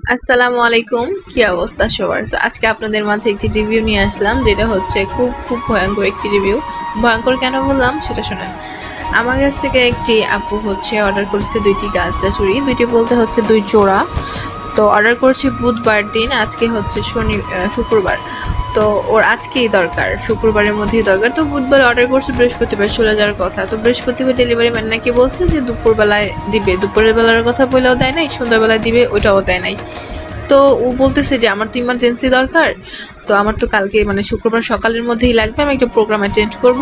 আসসালামু আলাইকুম, কি অবস্থা সবার? তো আজকে আপনাদের মাঝে একটি রিভিউ নিয়ে আসলাম, যেটা হচ্ছে খুব খুব ভয়ঙ্কর একটি রিভিউ। ভয়ঙ্কর কেন বললাম সেটা শোনেন। আমার কাছ থেকে একটি আপু হচ্ছে অর্ডার করেছে দুইটি গাছরা চুড়ি, দুইটি বলতে হচ্ছে দুই জোড়া। তো অর্ডার করেছি বুধবার দিন, আজকে হচ্ছে শুক্রবার। তো ওর আজকেই দরকার, শুক্রবারের মধ্যেই দরকার। তো বুধবার অর্ডার করছে, বৃহস্পতিবার চলে যাওয়ার কথা। তো বৃহস্পতিবার ডেলিভারি ম্যান নাকি বলছে যে দুপুরবেলায় দিবে, দুপুরের বেলার কথা বলেও দেয় নাই, সন্ধ্যাবেলায় দিবে ওইটাও দেয় নাই। তো ও বলতেছে যে আমার তো ইমার্জেন্সি দরকার, তো আমার তো কালকে মানে শুক্রবার সকালের মধ্যেই লাগবে, আমি একটা প্রোগ্রাম অ্যাটেন্ড করব।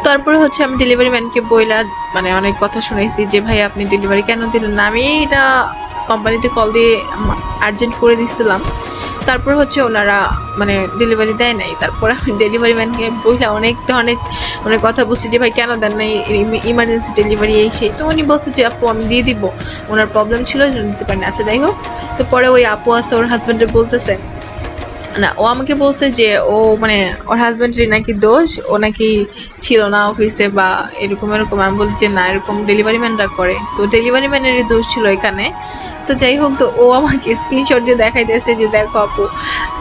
তারপরে হচ্ছে আমি ডেলিভারি ম্যানকে বইলা মানে অনেক কথা শুনেছি যে ভাই আপনি ডেলিভারি কেন দিলেন না। আমি এটা কোম্পানিতে কল দিয়ে আর্জেন্ট করে দিচ্ছিলাম। তারপর হচ্ছে ওনারা মানে ডেলিভারি দেয় নাই। তারপর আমি ডেলিভারি ম্যানকে বইলা অনেক ধরনের মানে কথা বলছি যে ভাই কেন দেন নাই, ইমার্জেন্সি ডেলিভারি এই সেই। তো উনি বলছে যে আপু আমি দিয়ে দিব, ওনার প্রবলেম ছিল দিতে পারেন। আচ্ছা যাই হোক। তো পরে ওই আপু আছে ওর হাজব্যান্ডের বলতেছে, না ও আমাকে বলছে যে ও মানে ওর হাজব্যান্ডেরই নাকি দোষ, ও নাকি ছিল না অফিসে বা এরকম এরকম। আমি বলছি যে না, এরকম ডেলিভারি ম্যানরা করে, তো ডেলিভারি ম্যানেরই দোষ ছিল এখানে। তো যাই হোক, তো ও আমাকে স্ক্রিনশট দিয়ে দেখাইতেছে যে দেখো আপু,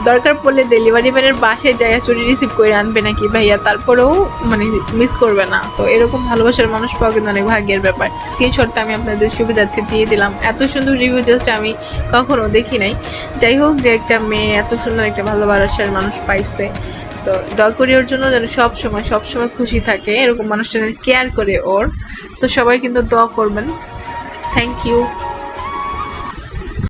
দরকার পড়লে ডেলিভারি ম্যানের বাসায় যায় চুরি রিসিভ করে আনবে নাকি ভাইয়া, তারপরেও মানে মিস করবে না। তো এরকম ভালোবাসার মানুষ পাওয়া কিন্তু অনেক ভাগ্যের ব্যাপার। স্ক্রিনশটটা আমি আপনাদের সুবিধার্থে দিয়ে দিলাম। এত সুন্দর রিভিউ জাস্ট আমি কখনো দেখি নাই। যাই হোক, যে একটা মেয়ে এত সুন্দর একটা ভালোবাসার মানুষ পাইছে, তো দোয়া করি ওর জন্য যেন সব সময় খুশি থাকে, এরকম মানুষটা যেন কেয়ার করে ওর। তো সবাই কিন্তু দোয়া করবেন। Thank you.